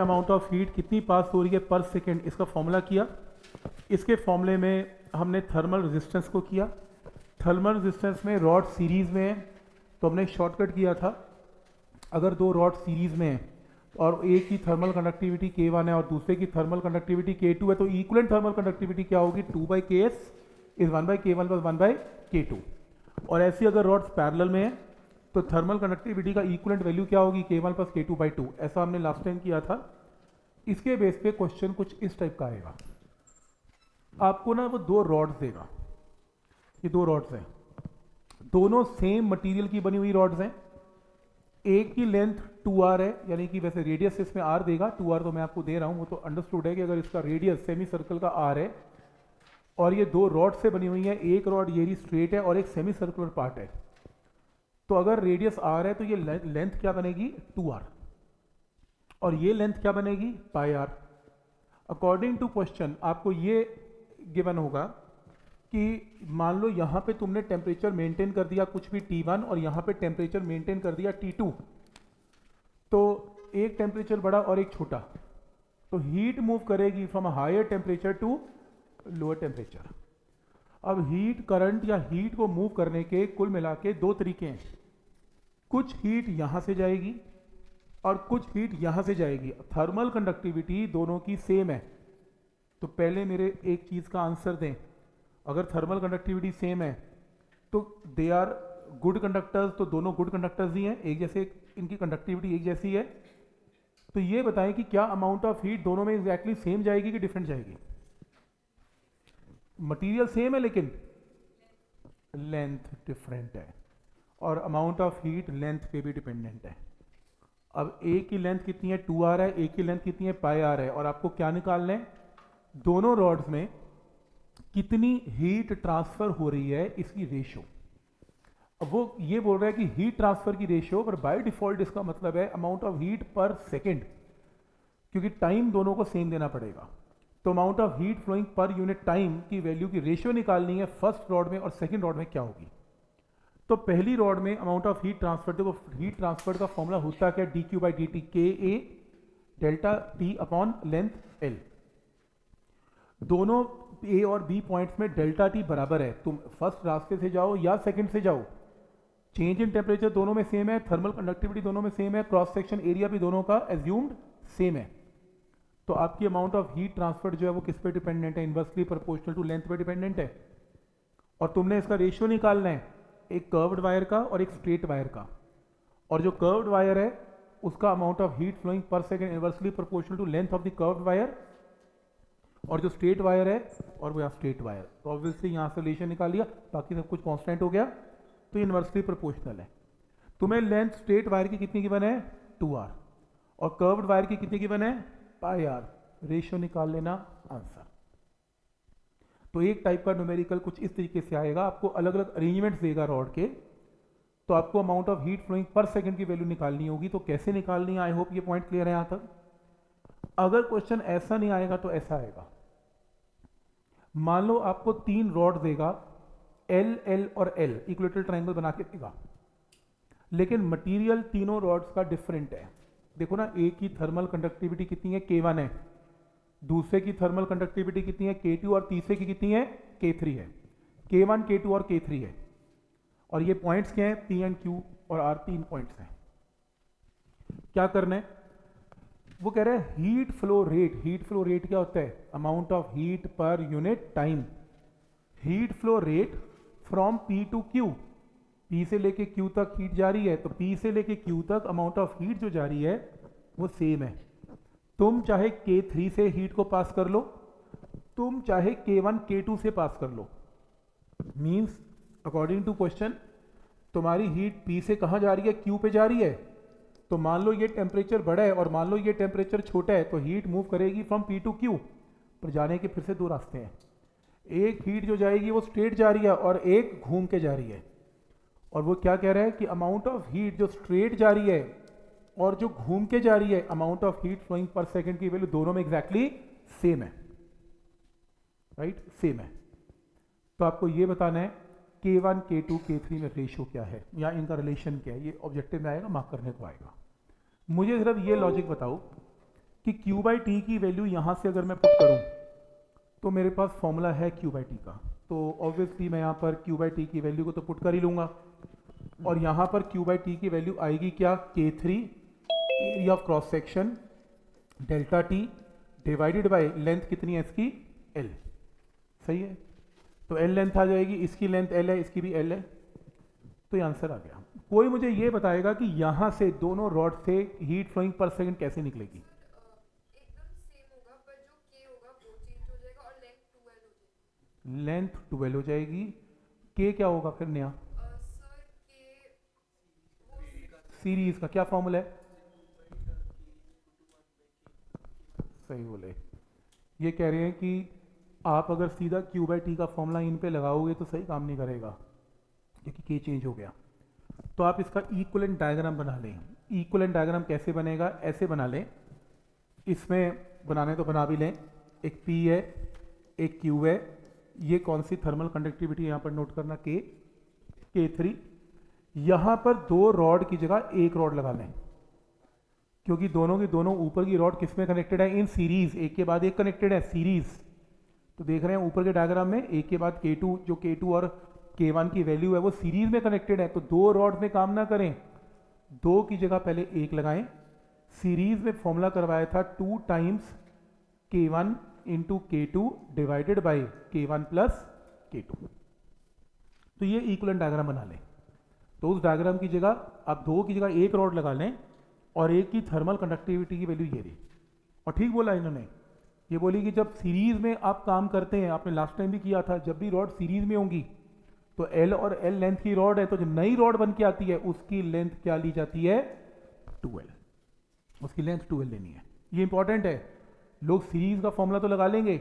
Amount of heat कितनी पास हो रही है पर सेकेंड, इसका फॉर्मूला किया। इसके फॉर्मूले में हमने थर्मल रेजिस्टेंस को किया। थर्मल रेजिस्टेंस में रॉड सीरीज में है तो हमने शॉर्टकट किया था। अगर दो रॉड सीरीज में है और एक की थर्मल कंडक्टिविटी K1 है और दूसरे की थर्मल कंडक्टिविटी K2 है तो इक्वलेंट थर्मल कंडक्टिविटी क्या होगी, 2/Ks is 1/K1 plus 1/K2। और ऐसी अगर रॉड्स पैरेलल में है तो थर्मल कंडक्टिविटी का इक्वलेंट वैल्यू क्या होगी, K1 प्लस K2/2। ऐसा हमने लास्ट टाइम किया था। इसके बेस पे क्वेश्चन कुछ इस टाइप का आएगा। आपको ना वो दो रॉड्स देगा, ये दो रॉड्स हैं, दोनों सेम मटेरियल की बनी हुई रॉड्स हैं। एक की लेंथ 2r है, यानी कि वैसे रेडियस इसमें r देगा, 2r तो मैं आपको दे रहा हूं, वो तो अंडरस्टूड है कि अगर इसका रेडियस सेमी सर्कल का r है और ये दो रॉड से बनी हुई है, एक रॉड ये स्ट्रेट है और एक सेमी सर्कुलर पार्ट है, तो अगर रेडियस r है तो ये लेंथ क्या बनेगी 2r और ये लेंथ क्या बनेगी πr। अकॉर्डिंग टू क्वेश्चन आपको ये गिवन होगा कि मान लो यहां पे तुमने टेम्परेचर मेंटेन कर दिया कुछ भी T1 और यहां पे टेम्परेचर मेंटेन कर दिया T2, तो एक टेम्परेचर बड़ा और एक छोटा, तो हीट मूव करेगी from higher temperature to lower temperature. अब हीट करंट या हीट को मूव करने के कुल मिला के दो तरीके हैं, कुछ हीट यहां से जाएगी और कुछ हीट यहां से जाएगी। थर्मल कंडक्टिविटी दोनों की सेम है, तो पहले मेरे एक चीज का आंसर दें। अगर थर्मल कंडक्टिविटी सेम है तो दे आर गुड कंडक्टर्स, तो दोनों गुड कंडक्टर्स ही हैं, एक जैसे इनकी कंडक्टिविटी एक जैसी है। तो ये बताएं कि क्या अमाउंट ऑफ हीट दोनों में एग्जैक्टली सेम जाएगी कि डिफरेंट जाएगी। मटेरियल सेम है लेकिन लेंथ डिफरेंट है और अमाउंट ऑफ हीट लेंथ पे भी डिपेंडेंट है। अब एक की लेंथ कितनी है 2r है, एक की लेंथ कितनी है πr है, और आपको क्या निकालना है, दोनों रॉड्स में कितनी हीट ट्रांसफर हो रही है इसकी रेशियो। अब वो ये बोल रहा है कि हीट ट्रांसफर की रेशियो, पर बाय डिफॉल्ट इसका मतलब है amount of heat per second, क्योंकि टाइम दोनों को सेम देना पड़ेगा। तो amount of heat flowing per unit time की वैल्यू की रेशियो निकालनी है फर्स्ट रॉड में और सेकेंड रॉड में क्या होगी। तो पहली रॉड में अमाउंट ऑफ हीट ट्रांसफर, देखो हीट ट्रांसफर का फॉर्मूला होता क्या, dQ/dt KA delta T upon length L। दोनों A और B पॉइंट्स में डेल्टा T बराबर है, तुम फर्स्ट रास्ते से जाओ या सेकंड से जाओ, चेंज इन टेम्परेचर दोनों में सेम है, थर्मल कंडक्टिविटी दोनों में सेम है, क्रॉस सेक्शन एरिया भी दोनों का एज्यूम्ड सेम है। तो आपकी अमाउंट ऑफ हीट ट्रांसफर जो है वो किस पे डिपेंडेंट है, इनवर्सली प्रोपोर्शनल टू लेंथ पे डिपेंडेंट है। और तुमने इसका रेशियो निकालना है, एक कर्व्ड वायर का और एक स्ट्रेट वायर का, और जो कर्व्ड वायर है उसका amount of heat flowing per second inversely proportional to length of the curved wire, और जो स्ट्रेट वायर है और वो स्ट्रेट वायर, तो ऑब्वियसली यहाँ से रिलेशन निकाल लिया, बाकी सब कुछ कांस्टेंट हो गया, तो ये इनवर्सली प्रोपोर्शनल है। तुम्हें लेंथ स्ट्रेट वायर की कितनी गिवन है 2r और कर्व्ड वायर की कितनी गिवन है πr, रेशियो निकाल लेना आंसर। तो एक टाइप का न्यूमेरिकल कुछ इस तरीके से आएगा, आपको अलग अलग अरेंजमेंट्स देगा रॉड के, तो आपको amount of heat flowing per second की वैल्यू निकालनी होगी। तो कैसे निकालनी है, आई होप ये पॉइंट क्लियर है यहां तक। अगर क्वेश्चन ऐसा नहीं आएगा तो ऐसा आएगा, मान लो आपको तीन रॉड देगा L, L और L, इक्विलेटरल ट्रायंगल बना के देगा, लेकिन मटेरियल तीनों रॉड्स का डिफरेंट है। देखो ना, एक की थर्मल कंडक्टिविटी कितनी है K1 है, दूसरे की थर्मल कंडक्टिविटी कितनी है K2 और तीसरे की कितनी है K3 है। K1, K2 और K3 है, और ये पॉइंट्स क्या है P एंड Q और R, तीन पॉइंट्स हैं। क्या करना है, वो कह रहे हैं heat flow rate. Heat flow rate क्या होता है, amount of heat per unit time. Heat flow rate from P to Q, P से लेके Q तक हीट जा रही है, तो P से लेके Q तक अमाउंट ऑफ हीट जो जा रही है वो सेम है। तुम चाहे K3 से हीट को पास कर लो, तुम चाहे K1 K2 से पास कर लो, मींस अकॉर्डिंग टू क्वेश्चन तुम्हारी हीट P से कहां जा रही है, Q पे जा रही है। तो मान लो ये टेम्परेचर बड़ा है और मान लो ये टेम्परेचर छोटा है, तो हीट मूव करेगी फ्रॉम P टू Q, पर जाने के फिर से दो रास्ते हैं। एक हीट जो जाएगी वो स्ट्रेट जा रही है और एक घूम के जा रही है, और वो क्या कह रहा है कि अमाउंट ऑफ हीट जो स्ट्रेट जा रही है और जो घूम के जा रही है, amount of heat flowing per second की वैल्यू दोनों में एग्जैक्टली सेम है, राइट, सेम है। तो आपको ये बताना है K1, K2, K3 में रेशियो क्या है या इनका रिलेशन क्या है, ये ऑब्जेक्टिव में आएगा, मार्क करने को आएगा। मुझे सिर्फ ये लॉजिक बताओ कि Q बाई टी की वैल्यू यहाँ से अगर मैं पुट करूँ तो मेरे पास फॉर्मूला है Q बाई टी का, तो ऑब्वियसली मैं यहाँ पर Q बाई टी की वैल्यू को तो पुट कर ही लूँगा, और यहाँ पर Q बाई टी की वैल्यू आएगी क्या, K3 area of cross section delta T divided by length कितनी है इसकी, L। सही है, तो L लेंथ आ जाएगी, इसकी लेंथ L है, इसकी भी L है, तो ये आंसर आ गया। कोई मुझे ये बताएगा कि यहाँ से दोनों रॉड से हीट फ्लोइंग पर सेकंड कैसे निकलेगी। एकदम सेम होगा, पर जो K होगा वो चेंज हो जाएगा और लेंथ 12 हो जाएगी। लेंथ 12 हो जाएगी, K क्या होगा फिर नया, सर K वो सीरीज का क्या फॉर्मूला है, सही बोले। ये कह रहे हैं कि आप अगर सीधा Q बाई टी का फॉर्मूला इन पे लगाओगे तो सही काम नहीं करेगा, क्योंकि K चेंज हो गया। तो आप इसका इक्विवेलेंट डायग्राम बना लें। इक्विवेलेंट डायग्राम कैसे बनेगा, ऐसे बना लें, इसमें बनाने तो बना भी लें, एक P है एक Q है, ये कौन सी थर्मल कंडक्टिविटी यहाँ पर नोट करना, K3। यहाँ पर दो रॉड की जगह एक रॉड लगा लें, क्योंकि दोनों की दोनों ऊपर की रॉड किस में कनेक्टेड है, इन सीरीज, एक के बाद एक कनेक्टेड है, सीरीज। तो देख रहे हैं ऊपर के डायग्राम में एक के बाद K2, जो K2 और K1 की वैल्यू है वो सीरीज में कनेक्टेड है, तो दो रॉड में काम ना करें, दो की जगह पहले एक लगाएं। सीरीज में फॉर्मूला करवाया था 2 times K1 into K2 divided by K1 plus K2। तो ये इक्विवेलेंट डायग्राम बना लें। तो उस डायग्राम की जगह आप दो की जगह एक रॉड लगा लें, और एक की थर्मल कंडक्टिविटी की वैल्यू ये रही। और ठीक बोला इन्होंने, ये बोली कि जब सीरीज में आप काम करते हैं, आपने लास्ट टाइम भी किया था, जब भी रॉड सीरीज में होंगी तो L और L लेंथ की रॉड है, तो जो नई रॉड बन के आती है उसकी लेंथ क्या ली जाती है, 12, उसकी लेंथ 12 लेनी है। ये इंपॉर्टेंट है, लोग सीरीज का फॉर्मूला तो लगा लेंगे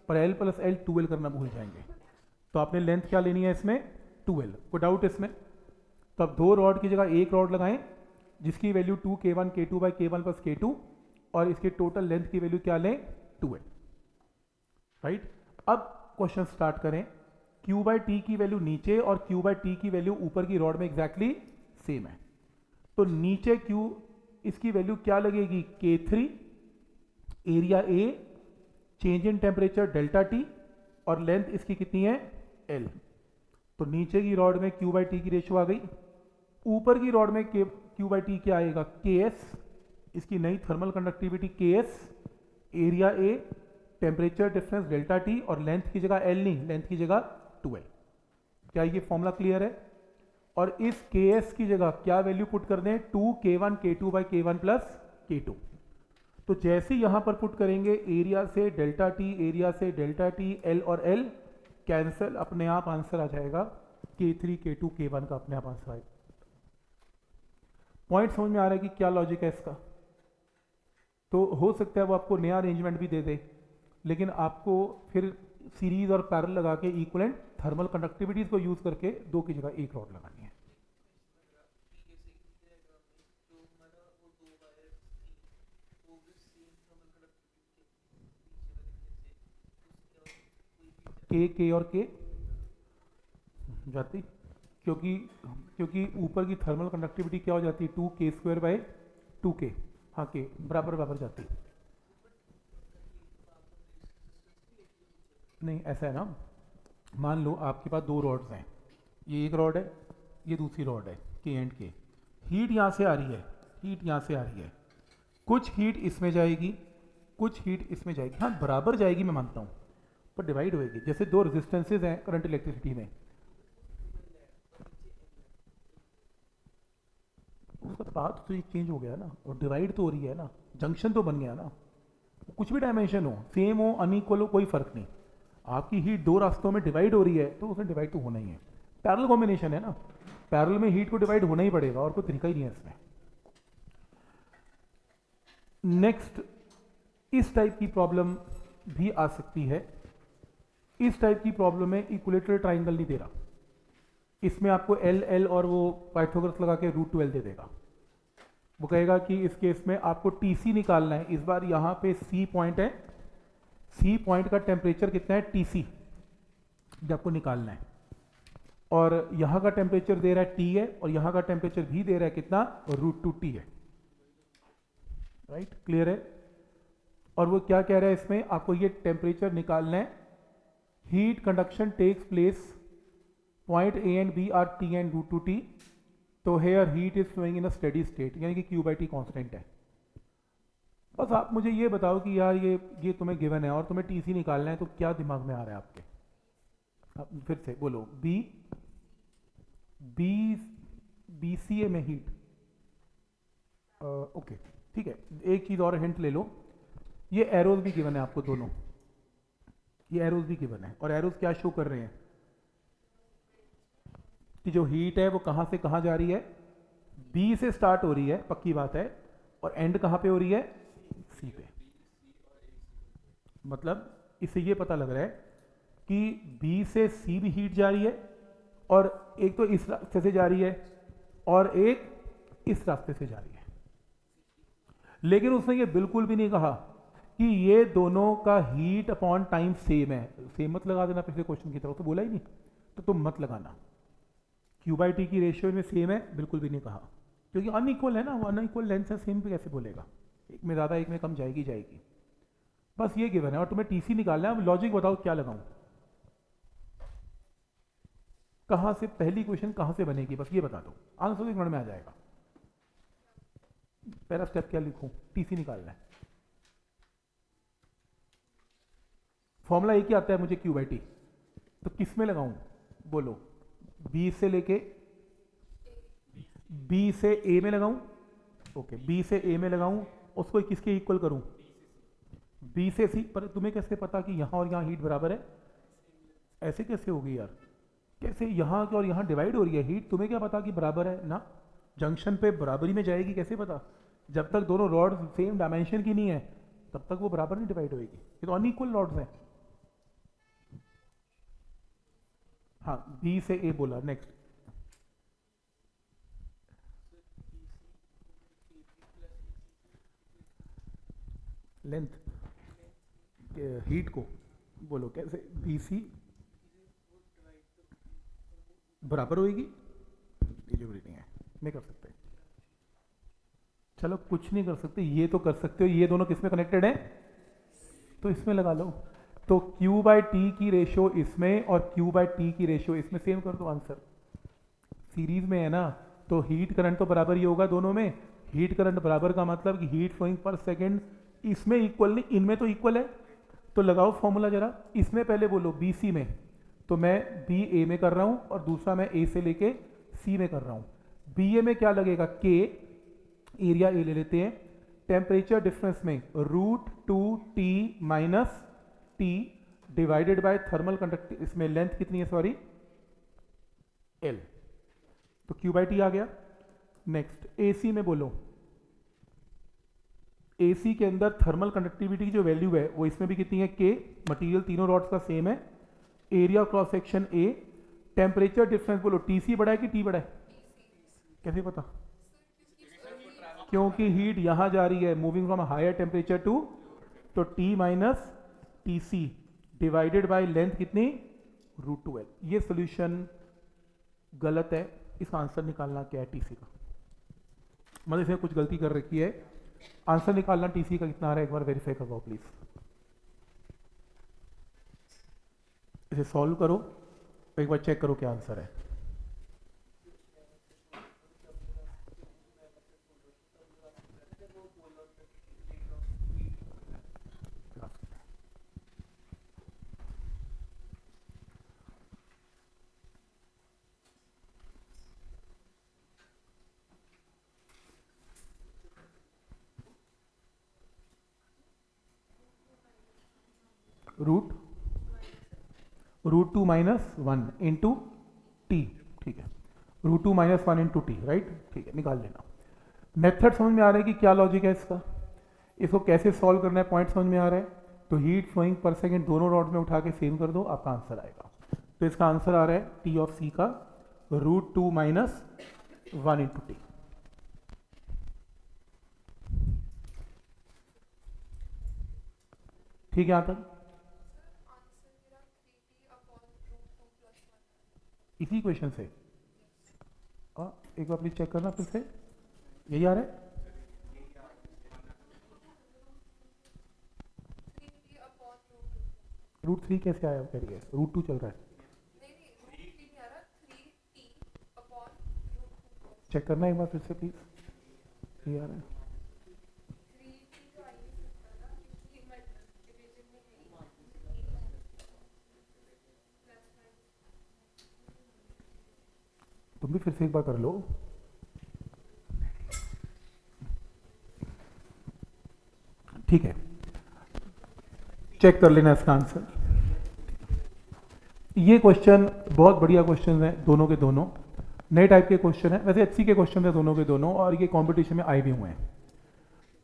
पर L प्लस L 12 करना भूल जाएंगे। तो आपने लेंथ क्या लेनी है इसमें, 12, कोई डाउट इसमें। तो अब दो रॉड की जगह एक रॉड लगाएं जिसकी value 2 K1 K2 by K1 plus K2, और इसके टोटल लेंथ की वैल्यू क्या लें, 12। राइट, अब क्वेश्चन स्टार्ट करें। Q बाई टी की वैल्यू नीचे और Q बाई टी की वैल्यू ऊपर की रॉड में एग्जैक्टली सेम है, तो नीचे Q इसकी वैल्यू क्या लगेगी, K3 area A, change in temperature delta T, और लेंथ इसकी कितनी है, L। तो नीचे की रॉड में Q बाई टी की रेशियो आ गई, ऊपर की रॉड में Q बाई टी क्या आएगा, KS, इसकी नई thermal conductivity KS, area A, temperature difference delta T, और लेंथ की जगह L नहीं, लेंथ की जगह 12। क्या ये फॉर्मूला क्लियर है। और इस KS की जगह क्या वैल्यू पुट कर दें, 2 K1 K2 by K1 plus K2। तो जैसे यहां पर पुट करेंगे, एरिया से डेल्टा टी, एरिया से डेल्टा टी, L और L कैंसिल, अपने आप आंसर आ जाएगा K3 K2 K1 का, अपने आप आंसर आएगा। पॉइंट समझ में आ रहा है कि क्या लॉजिक है इसका। तो हो सकता है वो आपको नया अरेंजमेंट भी दे दे, लेकिन आपको फिर सीरीज और पैरेलल लगा के इक्विवेलेंट थर्मल कंडक्टिविटीज को यूज करके दो की जगह एक रॉड लगानी है। के और के जाती, क्योंकि ऊपर की थर्मल कंडक्टिविटी क्या हो जाती है, 2K² बाई 2K, हाँ के बराबर बराबर जाती। नहीं ऐसा है ना, मान लो आपके पास दो रॉड्स हैं, ये एक रॉड है, ये दूसरी रॉड है, K एंड K। हीट यहाँ से आ रही है, हीट यहाँ से आ रही है, कुछ हीट इसमें जाएगी, कुछ हीट इसमें जाएगी, हाँ बराबर जाएगी मैं मानता हूँ, पर डिवाइड होएगी। जैसे दो रेजिस्टेंसेज हैं करंट इलेक्ट्रिसिटी में, उसका पाथ तो ये चेंज हो गया ना, और डिवाइड तो हो रही है ना, जंक्शन तो बन गया ना। कुछ भी डायमेंशन हो, सेम हो अनइक्वल हो, कोई फर्क नहीं, आपकी हीट दो रास्तों में डिवाइड हो रही है तो उसमें डिवाइड तो होना ही है। पैरेलल कॉम्बिनेशन है ना, पैरेलल में हीट को डिवाइड होना ही पड़ेगा, और कोई तरीका ही नहीं है इसमें। नेक्स्ट, इस टाइप की प्रॉब्लम भी आ सकती है। इस टाइप की प्रॉब्लम में इक्विलेटरल ट्राइंगल नहीं दे रहा, इसमें आपको एल एल और वो पाइथागोरस लगा के √12 दे देगा। वो कहेगा कि इस केस में आपको TC निकालना है। इस बार यहाँ पे C पॉइंट है, C पॉइंट का टेम्परेचर कितना है, TC, जो आपको निकालना है, और यहाँ का टेम्परेचर दे रहा है T है, और यहाँ का टेम्परेचर भी दे रहा है कितना, √2T है। राइट, क्लियर है। और वो क्या कह रहा है इसमें, आपको ये टेम्परेचर निकालना है। Heat conduction takes place point A and B are T and root two T, तो here heat is flowing in a steady state, यानी कि क्यू बाई टी कॉन्स्टेंट है। बस आप मुझे ये बताओ कि यार ये तुम्हें गिवन है और तुम्हें टी सी निकालना है, तो क्या दिमाग में आ रहा है आपके? आप फिर से बोलो। बी बी बी सी ए में हीट, ओके ठीक है। एक चीज़ और हिंट ले लो, ये एरोज भी गिवन है आपको दोनों, ये एरोज भी गिवन है, और एरोज क्या शो कर रहे हैं कि जो हीट है वो कहाँ से कहाँ जा रही है, बी से स्टार्ट हो रही है, पक्की बात है, और एंड कहाँ पे हो रही है, सी पे। मतलब इससे ये पता लग रहा है कि बी से सी भी हीट जा रही है, और एक तो इस रास्ते से जा रही है और एक इस रास्ते से जा रही है। लेकिन उसने ये बिल्कुल भी नहीं कहा कि ये दोनों का हीट अपॉन टाइम सेम है। सेम मत लगा देना पिछले क्वेश्चन की तरह, तो बोला ही नहीं, तो तुम मत लगाना। क्यू बाई टी की रेशियो में सेम है, बिल्कुल भी नहीं कहा, क्योंकि अनइक्वल है ना, वो अनइक्वल लेंथ है, सेम पे कैसे बोलेगा? एक में ज़्यादा एक में कम जाएगी जाएगी। बस ये गिवन है, और तुम्हें टीसी निकालना है। अब लॉजिक बताओ क्या लगाऊं, कहां से पहली क्वेश्चन कहां से बनेगी, बस ये बता दो, आंसर 1 मिनट में आ जाएगा। पहला स्टेप क्या लिखूं? टीसी निकालना है। फॉर्मूला एक ही आता है मुझे, क्यू बाई टी, तो किस में लगाऊं बोलो? बी से लेके बी से ए में लगाऊं, ओके, बी से ए में लगाऊं, उसको किसके इक्वल करूं? बी से सी। पर तुम्हें कैसे पता कि यहां और यहां हीट बराबर है? ऐसे कैसे होगी यार? कैसे यहां और यहां डिवाइड हो रही है हीट? तुम्हें क्या पता कि बराबर है ना? जंक्शन पे बराबरी में जाएगी, कैसे पता? जब तक दोनों रॉड सेम डायमेंशन की नहीं है तब तक वो बराबर नहीं डिवाइड होएगी। ये तो अनइक्वल रॉड्स हैं। हाँ, बी से ए बोला। नेक्स्ट, लेंथ हीट को बोलो कैसे? बी सी बराबर होएगी, ये जरूरी नहीं है, नहीं कर सकते। चलो कुछ नहीं कर सकते, ये तो कर सकते हो। ये दोनों किस में कनेक्टेड हैं? तो इसमें लगा लो। तो Q बाई टी की रेशियो इसमें और Q बाई टी की रेशियो इसमें सेम कर दो, आंसर। सीरीज में है ना, तो हीट करंट तो बराबर ही होगा दोनों में। हीट करंट बराबर का मतलब कि हीट फ्लोइंग पर सेकंड इसमें इक्वल नहीं, इनमें तो इक्वल है। तो लगाओ फॉर्मूला जरा। इसमें पहले बोलो बी सी में, तो मैं बी ए में कर रहा हूं और दूसरा मैं ए से लेके सी में कर रहा हूं। बी ए में क्या लगेगा? के, एरिया ए ले लेते हैं। टेम्परेचर डिफरेंस में root two t minus t divided by thermal conductive, इसमें लेंथ कितनी है, सॉरी एल, तो क्यू बाई टी आ गया। नेक्स्ट एसी में बोलो, एसी के अंदर थर्मल कंडक्टिविटी की जो वैल्यू है वो इसमें भी कितनी है? के। मटेरियल तीनों रॉड्स का सेम है। Area cross section A. Temperature difference बोलो, टीसी बड़ा है कि टी बड़ा है? कैसे पता? क्योंकि हीट यहां जा रही है, moving from higher temperature to, तो T minus T C divided by length कितनी? Root two L. ये सोल्यूशन गलत है, इसका आंसर निकालना क्या है टीसी का? मतलब इसमें कुछ गलती कर रखी है। आंसर निकालना टीसी का कितना आ रहा है एक बार वेरीफाई करवाओ प्लीज। इसे सॉल्व करो, एक बार चेक करो क्या आंसर है। Root two minus one into t, ठीक है, root two minus one into t, right, ठीक है, निकाल लेना। मेथड समझ में आ रहा है कि क्या लॉजिक है इसका, इसको कैसे सॉल्व करना है, पॉइंट समझ में आ रहा है। तो हीट फ्लोइंग पर सेकेंड दोनों रॉड में उठा के सेम कर दो, आपका आंसर आएगा। तो इसका आंसर आ रहा है टी ऑफ सी का root two minus one into t. ठीक है, यहां तक इसी क्वेश्चन से एक बार प्लीज चेक करना फिर से, यही आ रहा है। √3 कैसे आया कह रही है? √2 चल रहा है, नहीं √3 नहीं आ रहा, 3t अपॉन √2। चेक करना एक बार फिर से प्लीज। ये आ रहा है 3t तो आ ही नहीं सकता ना, क्योंकि डिवीजन में है ही तुम भी फिर से एक बार कर लो। ठीक है, चेक कर लेना इसका आंसर। ये क्वेश्चन बहुत बढ़िया क्वेश्चन है, दोनों के दोनों नए टाइप के क्वेश्चन है, वैसे एचसी के क्वेश्चन है दोनों के दोनों, और ये कंपटीशन में आए भी हुए हैं।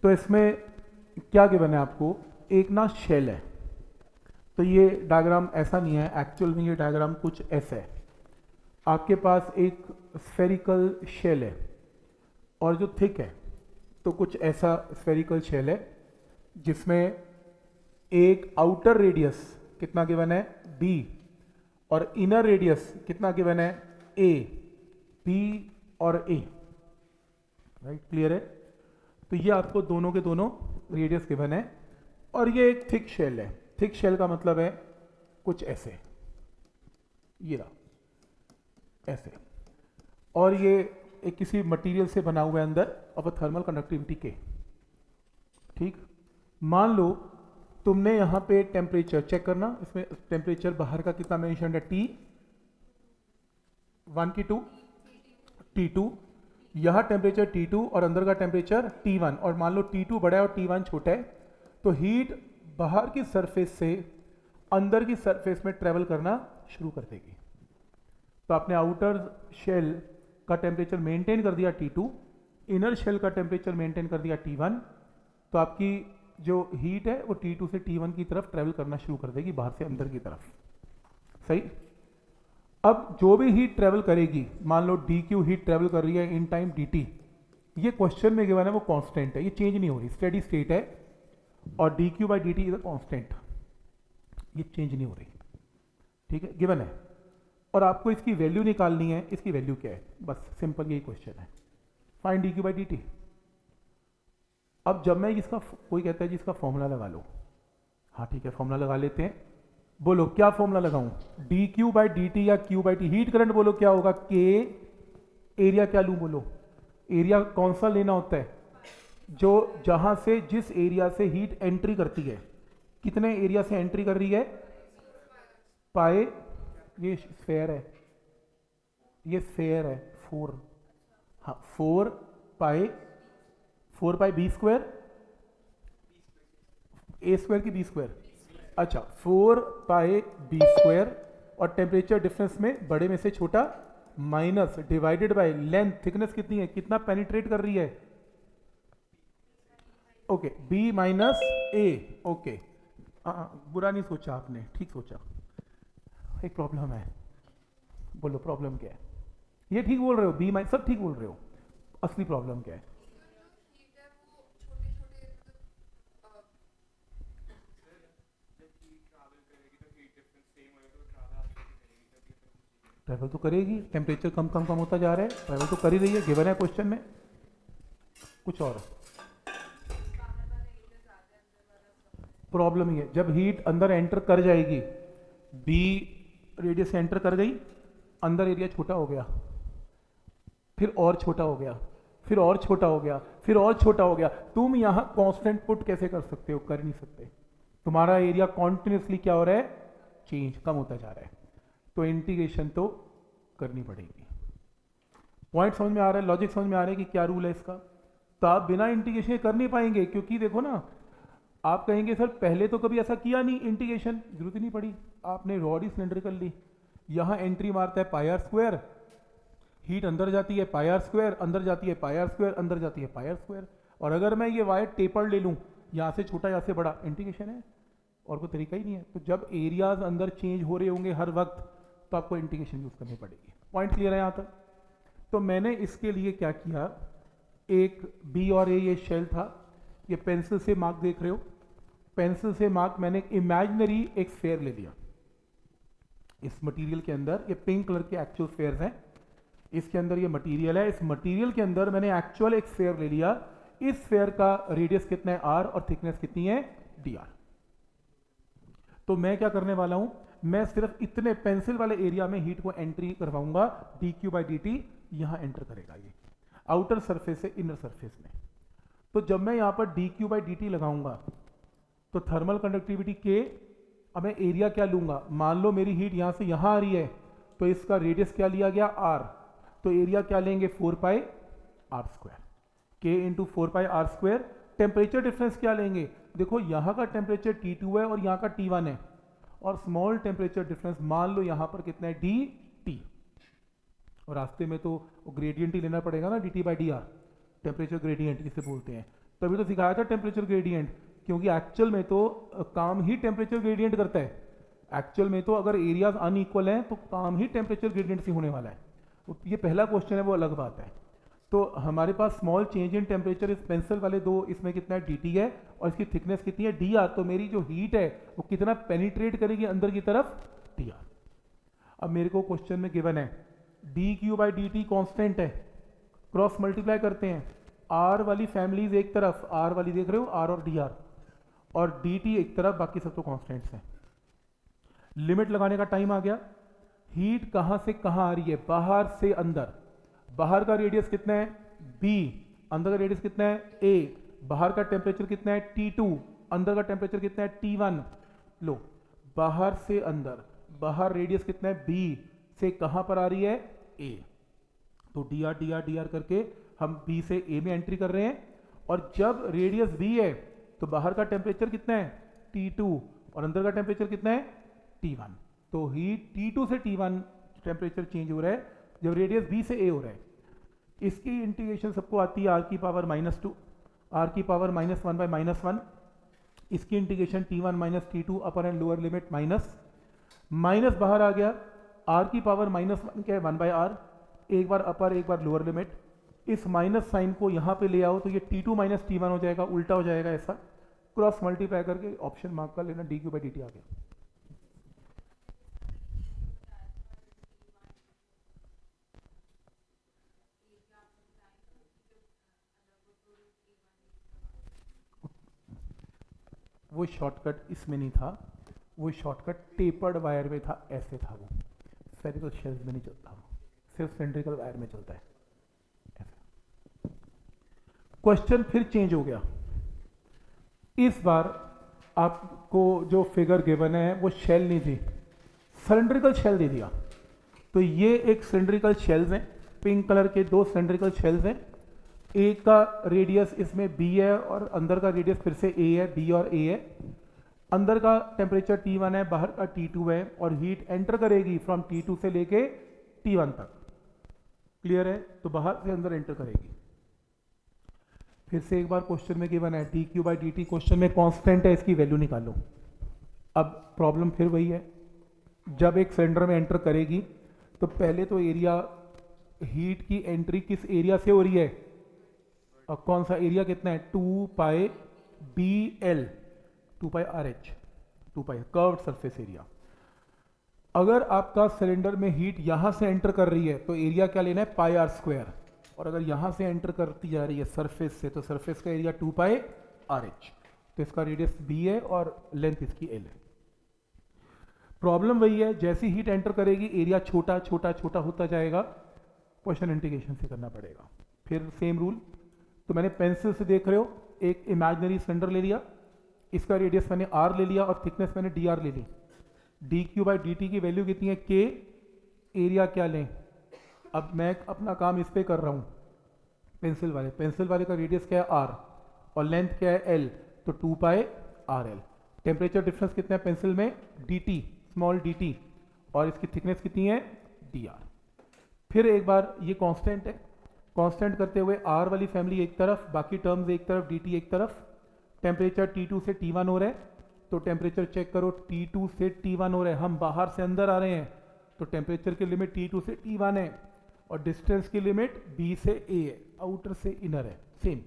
तो इसमें क्या गिवन है आपको? एक ना शेल है, तो ये डायग्राम ऐसा नहीं है, एक्चुअल में ये डायग्राम कुछ ऐसा है। आपके पास एक स्फेरिकल शेल है और जो थिक है तो कुछ ऐसा स्फेरिकल शेल है जिसमें एक आउटर रेडियस कितना गिवन है? b, और इनर रेडियस कितना गिवन है? a, b और a। राइट, क्लियर है? तो ये आपको दोनों के दोनों रेडियस गिवन है और ये एक थिक शेल है। थिक शेल का मतलब है कुछ ऐसे, ये रहा ऐसे, और ये एक किसी मटेरियल से बना हुआ है अंदर ऑफ अ थर्मल कंडक्टिविटी के। ठीक, मान लो तुमने यहाँ पे टेम्परेचर चेक करना, इसमें टेम्परेचर बाहर का कितना मेंशन है? T1 की 2 T2, यहाँ टेम्परेचर T2 और अंदर का टेम्परेचर T1, और मान लो T2 बड़ा है और T1 छोटा है, तो हीट बाहर की सरफेस से अंदर की सरफेस में ट्रेवल करना शुरू कर देगी। तो आपने आउटर शेल का टेम्परेचर मेंटेन कर दिया T2, इनर शेल का टेम्परेचर मेंटेन कर दिया T1, तो आपकी जो हीट है वो T2 से T1 की तरफ ट्रेवल करना शुरू कर देगी, बाहर से अंदर की तरफ। सही। अब जो भी हीट ट्रेवल करेगी, मान लो dq हीट ट्रेवल कर रही है इन टाइम dt, ये क्वेश्चन में गिवन है वो कांस्टेंट है, ये चेंज नहीं हो रही, स्टेडी स्टेट है, और dq/dt इज अ कांस्टेंट, ये चेंज नहीं हो रही। ठीक है, गिवन है, और आपको इसकी वैल्यू निकालनी है। इसकी वैल्यू क्या है? बस सिंपल यही क्वेश्चन है, फाइंड dq/dt। अब जब मैं इसका, कोई कहता है जी इसका फॉर्मूला लगा लो, हाँ ठीक है फॉर्मूला लगा लेते हैं। बोलो क्या फॉर्मूला लगाऊं? dq/dt या q/t? हीट करंट बोलो क्या होगा? k, एरिया क्या लूं? बोलो एरिया कौन सा लेना होता है? जो जहां से, जिस एरिया से हीट एंट्री करती है, कितने एरिया से एंट्री कर रही है? पाए, ये स्फेयर है, ये स्फेयर है 4, हाँ 4 पाई b स्क्वायर, a स्क्वायर की b स्क्वायर, अच्छा 4 पाई b स्क्वायर, और टेम्परेचर डिफरेंस में बड़े में से छोटा minus divided by length, thickness कितनी है, कितना पेनिट्रेट कर रही है? Okay, b minus a। Okay, बुरा नहीं सोचा आपने, ठीक सोचा। एक प्रॉब्लम है, बोलो प्रॉब्लम क्या है? ये ठीक बोल रहे हो, बी माइनस, सब ठीक बोल रहे हो, असली प्रॉब्लम क्या है? हीट है वो छोटे छोटे ट्रैवल तो करेगी, टेम्परेचर कम कम कम होता जा रहा है, ट्रैवल तो कर ही रही है, गिवन है क्वेश्चन में। कुछ और प्रॉब्लम ही है, जब हीट अंदर एंटर कर जाएगी, बी रेडियस से एंटर कर गई, अंदर एरिया छोटा हो गया, फिर और छोटा हो गया, फिर और छोटा हो गया, फिर और छोटा हो गया। तुम यहां कांस्टेंट पुट कैसे कर सकते हो? कर नहीं सकते। तुम्हारा एरिया कॉन्टिन्यूसली क्या हो रहा है? चेंज, कम होता जा रहा है, तो इंटीग्रेशन तो करनी पड़ेगी। पॉइंट समझ में आ रहा है, लॉजिक समझ में आ रहा है कि क्या रूल है इसका? तो आप बिना इंटीग्रेशन कर नहीं पाएंगे, क्योंकि देखो ना, आप कहेंगे सर पहले तो कभी ऐसा किया नहीं, इंटीग्रेशन जरूरत ही नहीं पड़ी, आपने रॉड ही सिलेंड्रिकल ली, यहां एंट्री मारता है पाई आर स्क्वायर, हीट अंदर जाती है पाई आर स्क्वायर, अंदर जाती है पाई आर स्क्वायर, अंदर जाती है पाई आर स्क्वायर, और अगर मैं ये वायर टेपर ले लूं, यहां से छोटा यहां से बड़ा, इंटीग्रेशन है, और कोई तरीका ही नहीं है। तो जब एरियाज अंदर चेंज हो रहे होंगे हर वक्त, तो आपको इंटीग्रेशन यूज करनी पड़ेगी। पॉइंट क्लियर है यहां तक? तो मैंने इसके लिए क्या किया, एक बी और ए ये शेल था, ये पेंसिल से मार्क देख रहे हो, पेंसिल से मार्क मैंने इमेजिनरी एक स्फेयर ले लिया, इस मटेरियल के अंदर ये पिंक कलर के एक्चुअल स्फेयर्स हैं, इसके अंदर ये मटेरियल है, इस मटेरियल के अंदर मैंने एक्चुअल एक स्फेयर ले लिया, इस स्फेयर का रेडियस कितना है r और थिकनेस कितनी है dr। तो मैं क्या करने वाला हूं, मैं सिर्फ इतने पेंसिल वाले एरिया में हीट को एंट्री करवाऊंगा, D Q by D T यहां एंटर करेगा ये आउटर सरफेस से इनर सरफेस में। तो जब मैं यहां पर D Q by D T लगाऊंगा तो थर्मल कंडक्टिविटी के, अब मैं एरिया क्या लूंगा, मान लो मेरी हीट यहां से यहां आ रही है तो इसका रेडियस क्या लिया गया आर, तो एरिया क्या लेंगे 4 pi r square, k into 4 pi r square. Temperature difference क्या लेंगे, देखो यहाँ का टेम्परेचर T2 है और यहाँ का T1 है, और स्मॉल टेम्परेचर डिफरेंस मान लो यहाँ पर कितना है डी टी, और रास्ते में तो ग्रेडियंट ही लेना पड़ेगा ना, D T by D R, temperature gradient जिसे बोलते हैं। तभी तो सिखाया था टेम्परेचर ग्रेडियंट, क्योंकि एक्चुअल में तो काम ही टेम्परेचर ग्रेडियंट करता है। एक्चुअल में तो अगर एरियाज अनइक्वल हैं तो काम ही टेम्परेचर ग्रेडियंट से होने वाला है। तो ये पहला क्वेश्चन है, वो अलग बात है। तो हमारे पास स्मॉल चेंज इन टेम्परेचर इस पेंसिल वाले दो, इसमें कितना है dt है और इसकी थिकनेस कितनी है dr, तो मेरी जो हीट है वो कितना पेनिट्रेट करेगी अंदर की तरफ, dr। अब मेरे को क्वेश्चन में गिवन है D Q by D T constant है, क्रॉस मल्टीप्लाई करते हैं, r वाली फैमिलीज एक तरफ, r वाली देख रहे हो r और dr, और dt एक तरफ, बाकी सब तो कॉन्स्टेंट्स हैं। लिमिट लगाने का टाइम आ गया। हीट कहां से कहां आ रही है, बाहर से अंदर। बाहर का रेडियस कितना है b, अंदर का रेडियस कितना है a, बाहर का टेम्परेचर कितना है T2, अंदर का टेम्परेचर कितना है T1। लो, बाहर से अंदर, बाहर रेडियस कितना है b से कहां पर आ रही है a, तो dr dr dr करके हम b से a में एंट्री कर रहे हैं। और जब रेडियस b है तो बाहर का टेम्परेचर कितना है T2 और अंदर का टेम्परेचर कितना है T1, तो हीट T2 से T1 टेम्परेचर चेंज हो रहा है जब रेडियस b से a हो रहा है। इसकी इंटीग्रेशन सबको आती है r की पावर -2, r की पावर -1 बाई -1। इसकी integration T1 minus T2 upper and lower limit minus बाहर आ गया, r की पावर -1 क्या है 1 बाई r, एक बार अपर एक बार लोअर लिमिट। इस माइनस साइन को यहाँ पे ले आओ तो ये T2 माइनस T1 हो जाएगा, उल्टा हो जाएगा ऐसा, क्रॉस मल्टीप्लाई करके ऑप्शन मार्क कर लेना, D Q by D T आ गया। वो शॉर्टकट इसमें नहीं था, वो शॉर्टकट टेपर्ड वायर में था, ऐसे था वो, स्फेरिकल शेल्स में नहीं चलता, वो सिर्फ सिलिंड्रिकल वायर में चलता है ऐसे। क्वेश्चन फिर चेंज हो गया। इस बार आपको जो फिगर गिवन है वो शेल नहीं थी, सिलिंड्रिकल शेल दे दिया। तो ये एक सिलिंड्रिकल शेल्स हैं, पिंक कलर के दो सिलिंड्रिकल शेल्स हैं, एक का रेडियस इसमें b है और अंदर का रेडियस फिर से a है, b और a है। अंदर का टेम्परेचर T1 है, बाहर का T2 है, और हीट एंटर करेगी फ्रॉम T2 से लेके T1 तक। क्लियर है, तो बाहर से अंदर एंटर करेगी। फिर से एक बार क्वेश्चन में गिवन है D Q by D T, question में कांस्टेंट है, इसकी वैल्यू निकालो। अब प्रॉब्लम फिर वही है, जब एक सिलेंडर में एंटर करेगी तो पहले तो एरिया, हीट की एंट्री किस एरिया से हो रही है, और कौन सा एरिया कितना है 2 पाई बी एल, 2 पाई आर एच, 2 पाई कर्व्ड सरफेस एरिया। अगर आपका सिलेंडर में हीट यहां से एंटर कर रही है तो एरिया क्या लेना है पाई आर स्क्वायर, और अगर यहां से एंटर करती जा रही है सरफेस से तो सरफेस का एरिया 2 पाई आर एच, तो इसका रेडियस बी है और लेंथ इसकी एल है। प्रॉब्लम वही है, जैसी हीट एंटर करेगी एरिया छोटा छोटा छोटा होता जाएगा, क्वेश्चन इंटीग्रेशन से करना पड़ेगा। फिर सेम रूल, तो मैंने पेंसिल से देख रहे हो, एक इमेजिनरी सिलेंडर ले लिया, इसका रेडियस मैंने r ले लिया और थिकनेस मैंने dr ले ली। D Q by D T की वैल्यू कितनी है k, एरिया क्या लें। अब मैं अपना काम इस पे कर रहा हूँ, पेंसिल वाले का रेडियस क्या है r और लेंथ क्या है l, तो 2 पाई आर एल। टेम्परेचर डिफरेंस कितना है पेंसिल में dt, स्मॉल dt, और इसकी थिकनेस कितनी है dr। फिर एक बार ये कांस्टेंट है, कांस्टेंट करते हुए r वाली फैमिली एक तरफ, बाकी टर्म्स एक तरफ, dt एक तरफ। टेम्परेचर T2 से T1 हो रहा है, तो टेम्परेचर चेक करो, T2 से T1 हो रहा है, हम बाहर से अंदर आ रहे हैं, तो टेम्परेचर की लिमिट T2 से T1 है, और डिस्टेंस की लिमिट B से A है, आउटर से इनर है, same.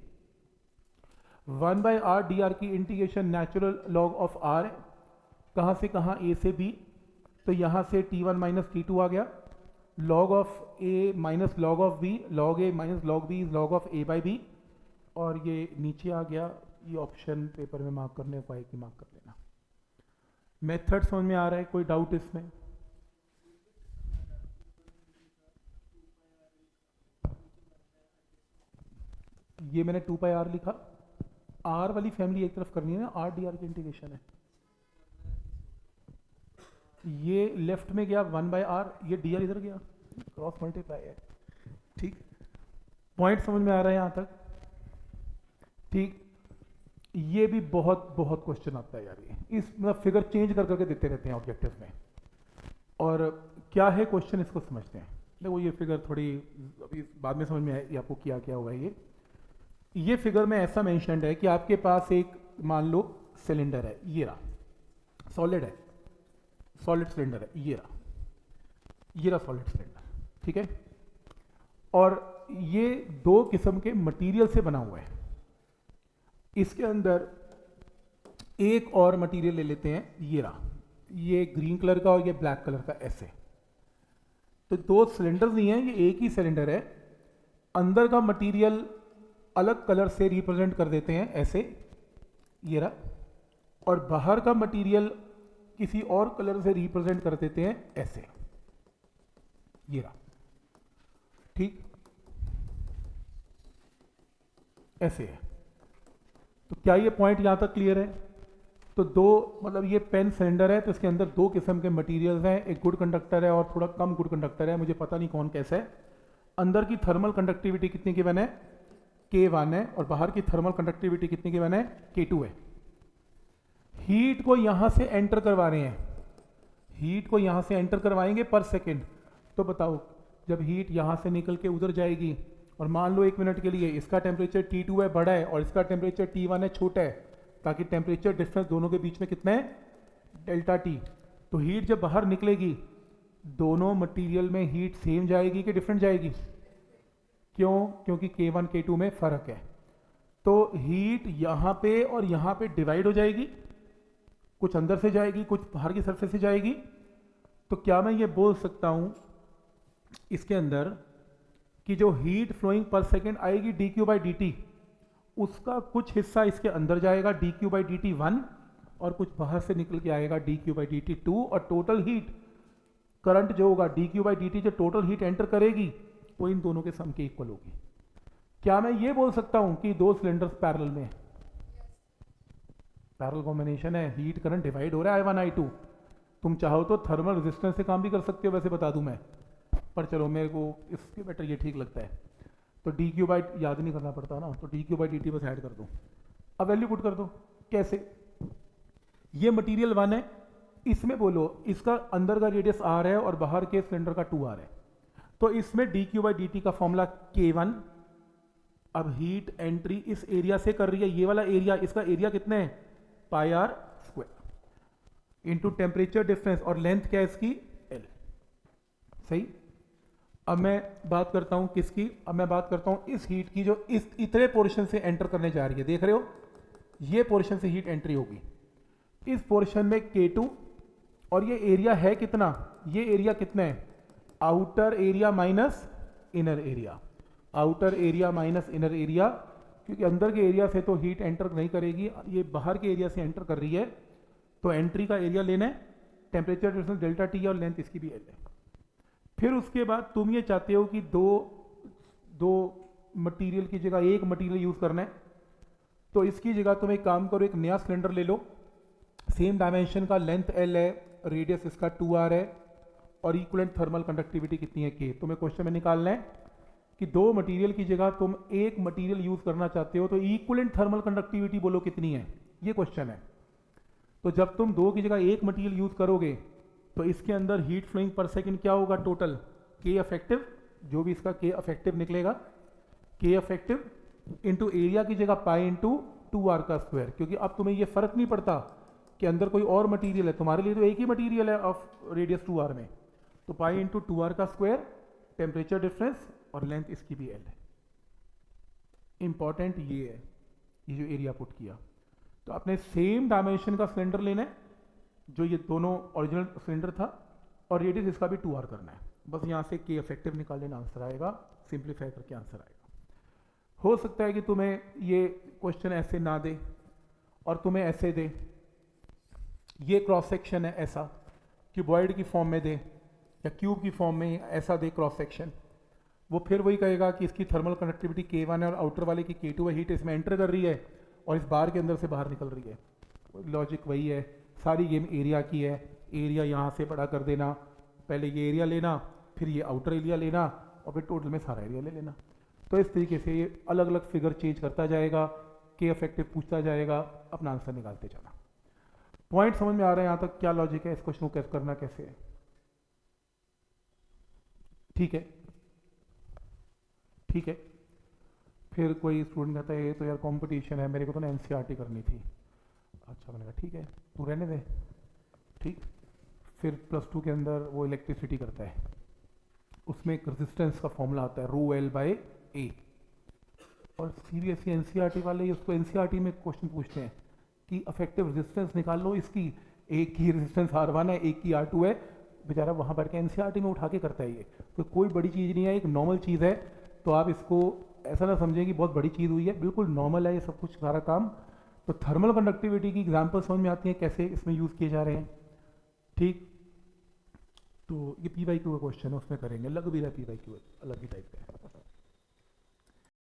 1 by R D R की integration natural log of r है, कहाँ से कहाँ A से B, तो यहाँ से T1 माइनस T2 आ गया, log of a minus log of b, log a minus log b is log of a by b, और ये नीचे आ गया। ये ऑप्शन पेपर में मार्क करने को है कि मार्क कर लेना। मेथड समझ में आ रहा है, कोई डाउट इसमें? ये मैंने 2 पाई आर लिखा, आर वाली फैमिली एक तरफ करनी है ना, आर डी आर की इंटीग्रेशन है। ये लेफ्ट में गया 1 बाय आर, ये डी आर इधर गया, क्रॉस मल्टीप्लाई है। ठीक, पॉइंट समझ में आ रहा है यहाँ तक? ठीक, ये भी बहुत बहुत क्वेश्चन आता है यार, ये इस मतलब फिगर चेंज कर करके देते रहते हैं ऑब्जेक्टिव में। और क्या है क्वेश्चन, इसको समझते हैं। देखो ये फिगर थोड़ी अभी बाद में समझ में आए आपको क्या क्या हुआ है। ये फिगर में ऐसा मेंशन्ड है कि आपके पास एक मान लो सिलेंडर है, ये रहा, सॉलिड है, सॉलिड सिलेंडर है, ये रहा सॉलिड सिलेंडर, ठीक है। और ये दो किस्म के मटेरियल से बना हुआ है। इसके अंदर एक और मटेरियल ले लेते हैं, ये रहा, ये ग्रीन कलर का और ये ब्लैक कलर का, ऐसे। तो दो सिलेंडर्स नहीं है, ये एक ही सिलेंडर है। अंदर का मटेरियल अलग कलर से रिप्रेजेंट कर देते हैं, ऐसे, ये रहा, और बाहर का मटेरियल किसी और कलर से रिप्रेजेंट कर देते हैं, ऐसे, ये रहा, ठीक, ऐसे है। तो क्या ये पॉइंट यहां तक क्लियर है? तो दो मतलब ये पेन सिलेंडर है, तो इसके अंदर दो किस्म के मटेरियल्स हैं, एक गुड कंडक्टर है और थोड़ा कम गुड कंडक्टर है, मुझे पता नहीं कौन कैसा है। अंदर की थर्मल कंडक्टिविटी कितनी गिवन है? K1 है, और बाहर की थर्मल कंडक्टिविटी कितनी गिवन है? K2 है। हीट को यहां से एंटर करवा रहे हैं, हीट को यहां से एंटर करवाएंगे पर सेकेंड। तो बताओ, जब हीट यहां से निकल के उधर जाएगी, और मान लो 1 मिनट के लिए इसका टेम्परेचर T2 है, बड़ा है, और इसका टेम्परेचर T1 है, छोटा है, ताकि टेम्परेचर डिफरेंस दोनों के बीच में कितना है? Delta T. तो हीट जब बाहर निकलेगी, दोनों मटेरियल में हीट सेम जाएगी कि डिफरेंट जाएगी? क्यों? क्योंकि K1 K2 में फर्क है। तो हीट यहाँ पे और यहाँ पे डिवाइड हो जाएगी, कुछ अंदर से जाएगी, कुछ बाहर की सरफेस से जाएगी। तो क्या मैं ये बोल सकता हूँ इसके अंदर कि जो हीट फ्लोइंग पर सेकेंड आएगी dQ/dt, उसका कुछ हिस्सा इसके अंदर जाएगा dQ/dt 1, और कुछ बाहर से निकल के आएगा dQ/dt 2, और टोटल हीट करंट जो होगा dQ/dt जो टोटल हीट एंटर करेगी, वो इन दोनों के सम के इक्वल होगी। क्या मैं ये बोल सकता हूं कि दो सिलेंडर्स पैरेलल में, पैरेलल कॉम्बिनेशन है, हीट करंट डिवाइड हो रहा है I1 I2। तुम चाहो तो थर्मल रेजिस्टेंस से काम भी कर सकते हो, वैसे बता दूं मैं, पर चलो मेरे को इसके बेटर ये ठीक लगता है। तो dQ याद नहीं करना पड़ता ना, तो dQ/dt बस ऐड कर दो। अब वैल्यू पुट कर दो। कैसे? ये मटेरियल 1 है, इसमें बोलो इसका अंदर का रेडियस r है और बाहर के सिलेंडर का 2r है। तो इसमें dQ/dt का फॉर्मूला K1। अब हीट एंट्री इस एरिया से कर रही है, ये वाला एरिया, इसका एरिया कितना है? πr² इंटू टेम्परेचर डिफरेंस, और लेंथ क्या है इसकी? L। सही। अब मैं बात करता हूं किसकी? अब मैं बात करता हूं इस हीट की, जो इस इतने पोर्शन से एंटर करने जा रही है। देख रहे हो, ये पोर्शन से हीट एंट्री होगी। इस पोर्शन में K2, और ये एरिया है कितना? ये एरिया कितना है? Outer area minus inner area, outer area minus inner area, क्योंकि अंदर के एरिया से तो हीट एंटर नहीं करेगी, ये बाहर के एरिया से एंटर कर रही है, तो एंट्री का एरिया लेना है, टेम्परेचर डिफरेंस डेल्टा टी, और लेंथ इसकी भी L है। फिर उसके बाद तुम ये चाहते हो कि दो मटेरियल की जगह एक मटेरियल यूज करना है, तो इसकी जगह तुम एक काम करो, एक नया सिलेंडर ले लो, सेम डायमेंशन का, लेंथ L है, रेडियस इसका 2r है, और इक्वलेंट थर्मल कंडक्टिविटी कितनी है? K। तुम्हें क्वेश्चन में निकालना है कि दो मटेरियल की जगह तुम एक मटेरियल यूज करना चाहते हो, तो इक्वलेंट थर्मल कंडक्टिविटी बोलो कितनी है, ये क्वेश्चन है। तो जब तुम दो की जगह एक मटेरियल यूज करोगे, तो इसके अंदर हीट फ्लोइंग पर सेकंड क्या होगा? टोटल K इफेक्टिव, जो भी इसका K इफेक्टिव निकलेगा, K इफेक्टिव इंटू एरिया की जगह पाई इंटू 2r का स्क्वायर, क्योंकि अब तुम्हें ये फर्क नहीं पड़ता कि अंदर कोई और मटेरियल है, तुम्हारे लिए तो एक ही मटेरियल है ऑफ रेडियस 2r में। तो पाई इंटू 2r का स्क्वायर, टेम्परेचर डिफरेंस, और लेंथ इसकी भी L है। इंपॉर्टेंट ये है, ये जो एरिया पुट किया। तो आपने सेम डायमेंशन का सिलेंडर लेना है, जो ये दोनों ओरिजिनल सिलेंडर था, और रेडियस इसका भी 2r करना है। बस यहाँ से K इफेक्टिव निकाल लेना, आंसर आएगा, सिंप्लीफाई करके आंसर आएगा। हो सकता है कि तुम्हें ये क्वेश्चन ऐसे ना दे और तुम्हें ऐसे दे, ये क्रॉस सेक्शन है ऐसा, क्यूबॉइड की फॉर्म में दे या क्यूब की फॉर्म में ऐसा दे क्रॉस सेक्शन, वो फिर वही कहेगा कि इसकी थर्मल कंडक्टिविटी K1 है और आउटर वाले की K2 है, हीट इसमें एंटर कर रही है और इस बार के अंदर से बाहर निकल रही है। लॉजिक वही है, सारी गेम एरिया की है। एरिया यहाँ से बड़ा कर देना, पहले ये एरिया लेना, फिर ये आउटर एरिया लेना और फिर टोटल में सारा एरिया ले लेना। तो इस तरीके से ये अलग अलग फिगर चेंज करता जाएगा, के इफेक्टिव पूछता जाएगा, अपना आंसर निकालते जाना। पॉइंट समझ में आ रहा है यहाँ तक? क्या लॉजिक है इस क्वेश्चन को कैसे करना, कैसे है? ठीक है, ठीक है। फिर कोई स्टूडेंट कहता है ये तो यार कंपटीशन है, मेरे को तो ना एनसीईआरटी करनी थी। अच्छा, मैंने कहा ठीक है तू रहने दे, ठीक। फिर +2 के अंदर वो इलेक्ट्रिसिटी करता है, उसमें एक रेजिस्टेंस का फॉर्मूला आता है ρL/A, और सीबीएसई एनसीईआरटी वाले उसको एनसीईआरटी में क्वेश्चन पूछते हैं कि अफेक्टिव रेजिस्टेंस निकाल लो इसकी, एक की रेजिस्टेंस R1 है, एक की R2 है। बेचारा वहाँ पर के एनसीईआरटी में उठा के करता है, ये तो कोई बड़ी चीज़ नहीं है, एक नॉर्मल चीज़ है। तो आप इसको ऐसा ना समझें कि बहुत बड़ी चीज़ हुई है, बिल्कुल नॉर्मल है ये सब कुछ सारा काम। तो थर्मल कंडक्टिविटी की एग्जांपल समझ में आती है कैसे इसमें यूज़ किए जा रहे हैं, ठीक। तो ये PYQ का क्वेश्चन है, उसमें करेंगे, लग भी रहा है PYQ अलग ही टाइप का है।